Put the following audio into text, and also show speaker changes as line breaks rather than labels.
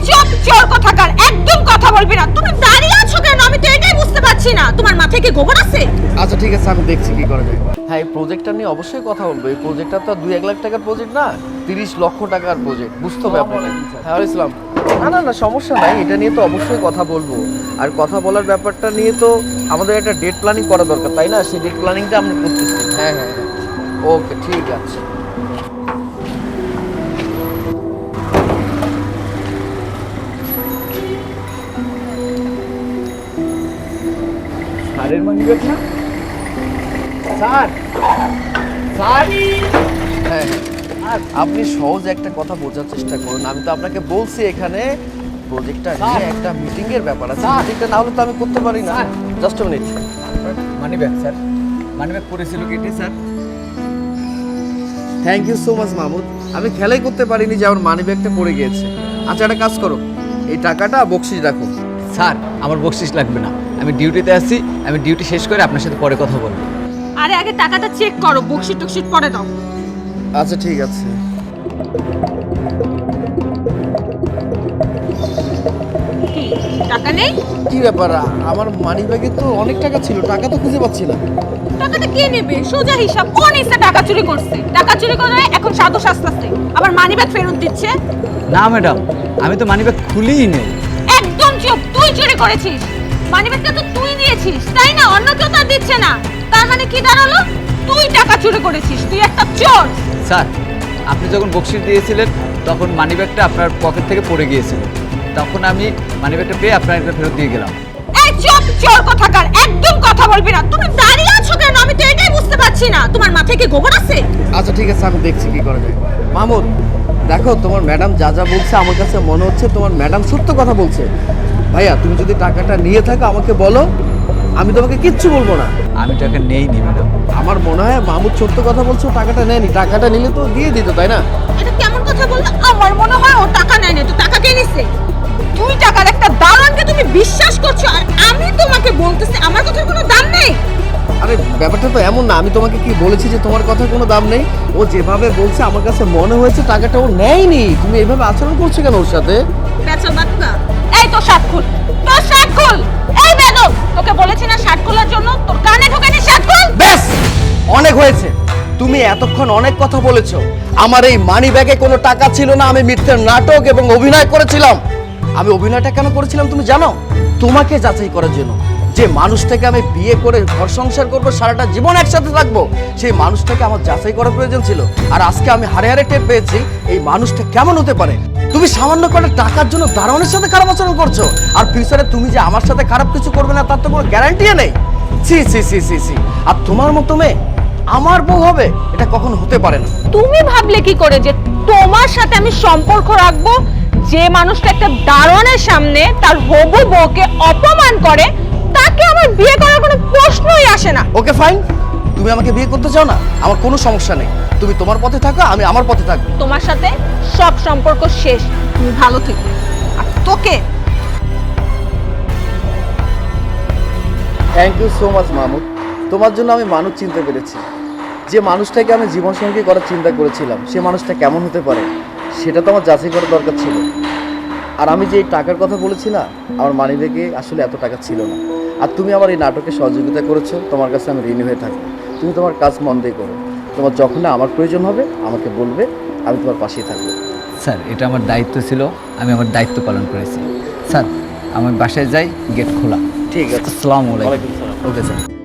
চুপ, চোর কোথাকার, একদম কথা বলবি না। তুমি দাঁড়িয়ে আছো কেন? আমি তো এটাই বুঝতে পারছি না। তোমার মাথায় কি গোবর আছে?
আচ্ছা ঠিক আছে, আমি দেখছি কি করা যায়। হ্যাঁ, এই প্রজেক্টটা নিয়ে অবশ্যই কথা বলবো। এই প্রজেক্টটা তো 2-1 লাখ টাকার প্রজেক্ট না, 30 লক্ষ টাকার প্রজেক্ট। বুঝতে হবে আপনাকে। হ্যাঁ ইসলাম, না না না, সমস্যা নাই, এটা নিয়ে তো অবশ্যই কথা বলবো। আর কথা বলার ব্যাপারটা নিয়ে তো আমাদের একটা ডেট প্ল্যানিং করা দরকার, তাই না? সেই ডেট প্ল্যানিংটা আমরা করতেছি। হ্যাঁ হ্যাঁ হ্যাঁ, ওকে ঠিক আছে।
স্যারের মানিব্যাগ না? স্যার স্যার
হ্যাঁ হ্যাঁ, আপনি সহজ একটা কথা বোঝার চেষ্টা করুন। আমি তো আপনাকে বলছি এখানে প্রজেক্টটা নিয়ে একটা মিটিং এর ব্যাপার আছে। মিটিংটা না হলে তো আমি করতে পারি না। Just a minute.
Money bag sir, money bag পড়েছিল কেটে sir.
Thank you so much Mahmud. আমি খেলাই করতে পারিনি যে আমার মানি ব্যাগটা পড়ে গিয়েছে। আচ্ছা একটা কাজ করো, এই টাকাটা বকশিস রাখো।
স্যার আমার বকশিস লাগবে না, আমি ডিউটিতে আছি, আমি ডিউটি শেষ করে আপনার সাথে পরে কথা বলবো।
আরে আগে টাকাটা চেক করো, বকশিট টকশিট পরে দাও।
আচ্ছা ঠিক আছে।
কি টাকা নেই?
কি ব্যাপার, আমার মানি ব্যাগে তো অনেক টাকা ছিল, টাকা তো খুঁজে পাচ্ছি না।
টাকাটা কে নেবে? সোজা হিসাব, কোন ইচ্ছা টাকা চুরি করছে? টাকা চুরি করে এখন সাধু শাস্তাছে, আবার মানিব্যাগ ফেরত দিচ্ছে।
না ম্যাডাম, আমি তো মানিব্যাগ খুলিই নেই।
একদম চুপ, তুই চুরি করেছিস। মানিব্যাগটা তো তুই নিয়েছিস, তাই না? অন্য কেউ তো দিচ্ছে না। তার মানে কি দাঁড়ালো? তুই টাকা চুরি করেছিস, তুই একটা চোর।
স্যার আপনি যখন বকশিস দিয়েছিলেন তখন মানিব্যাগটা আপনার পকেট থেকে পড়ে গিয়েছিল, তখন আমি মানিব্যাগটা পেয়ে আপনার একটা ফেরত দিয়ে গেলাম।
এই চুপ, চোর কোথাকার, একদম কথা বলবি না। তুমি দাঁড়িয়ে আছো কেন? আমি তো এটাই বুঝতে পারছি না। তোমার মাথায় কি গোবর আছে?
আচ্ছা ঠিক আছে, আমি দেখছি কি করা যায়। মাহমুদ দেখো, তোমার ম্যাডাম যা যা বলছে আমার কাছে মনে হচ্ছে তোমার ম্যাডাম সত্য কথা বলছে। ভাইয়া তুমি যদি টাকাটা নিয়ে থাকো আমাকে বলো, আমি তোমাকে কিচ্ছু বলবো না।
আমি টাকা নেইনি ম্যাডাম।
আমার মনে হয় মাহমুদ সত্য কথা বলছে, ও টাকাটা নেয়নি। টাকাটা নিলে তো দিয়ে দিত, তাই না?
এটা কেমন কথা বললো? আমার মনে হয় ও টাকা নেয় না, তো টাকা কে নিছে? তুই টাকার একটা দারোয়ানকে তুমি বিশ্বাস করছো, আর আমি তোমাকে বলতেছি আমার কথার কোনো দাম নেই।
আরে ব্যাপারটা তো এমন না, আমি তোমাকে কি বলেছি যে তোমার কথার কোনো দাম নেই? ও যেভাবে বলছে আমার কাছে মনে হয়েছে টাকাটা ও নেয়নি। তুমি এইভাবে আচরণ করছো কেন ওর সাথে?
বেচা বাটকা। এই তো শার্ট খুল, তোর শার্ট খুল। এই বেদব, তোকে বলেছি না শার্ট খোলার জন্য? তোর কানে ঢোকেনি, শার্ট খুল।
ব্যাস, অনেক হয়েছে। তুমি এতক্ষণ অনেক কথা বলেছো। আমার এই মানি ব্যাগে কোনো টাকা ছিল না, আমি মিথ্যে নাটক এবং অভিনয় করেছিলাম। আমি অভিনয়টা কেন করেছিলাম তুমি জানো? তোমাকে যাচাই করার জন্য। যে মানুষটাকে আমি বিয়ে করে ঘর সংসার করবো, সারাটা জীবন একসাথে থাকবো, সেই মানুষটাকে আমার যাচাই করার প্রয়োজন ছিল। আর আজকে আমি হারে হারে টের পেয়েছি এই মানুষটা কেমন হতে পারে। তুমি সামান্য করে টাকার জন্য দারোয়ানের সাথে খারাপ আচরণ করছো, আর ফিউচারে তুমি যে আমার সাথে খারাপ কিছু করবে না তার তো কোনো গ্যারান্টিও নেই। সি সি সি সি সি, আর তোমার মতো মেয়ে আমার বউ হবে, এটা কখনো হতে পারে না।
তুমি ভাবলে কি করে যে তোমার সাথে আমি সম্পর্ক রাখবো? যে মানুষটা একটা দারোয়ানের সামনে তার হবু বউকে অপমান করে, তাকে আমার বিয়ে করার কোনো প্রশ্নই আসে না।
ওকে ফাইন, তুমি আমাকে বিয়ে করতে চাও না, আমার কোনো সমস্যা নেই। তুমি তোমার পথে থাকো, আমি আমার পথে থাকবো।
তোমার সাথে সব সম্পর্ক শেষ, তুমি ভালো থেকো। আর তোকে
thank you so much Mahmud. তোমার জন্য আমি মানুষ চিনতে পেরেছি। যে মানুষটাকে আমি জীবনসঙ্গী করার চিন্তা করেছিলাম, সে মানুষটা কেমন হতে পারে সেটা তো আমার যাচাই করার দরকার ছিল। আর আমি যে এই টাকার কথা বলেছি না, আমার মানিব্যাগে আসলে এত টাকা ছিল না। আর তুমি আমার এই নাটকে সহযোগিতা করেছো, তোমার কাছে আমি ঋণী হয়ে থাকবো। তুমি তোমার কাজ মন দিয়ে করো। তোমার যখন আমার প্রয়োজন হবে আমাকে বলবে, আমি তোমার পাশেই থাকবো।
স্যার এটা আমার দায়িত্ব ছিল, আমি আমার দায়িত্ব পালন করেছি। স্যার আমি বাসায় যাই, গেট খোলা।
ঠিক আছে।
আসসালামু আলাইকুম।
ওয়ালাইকুম আসসালাম।
Okay sir.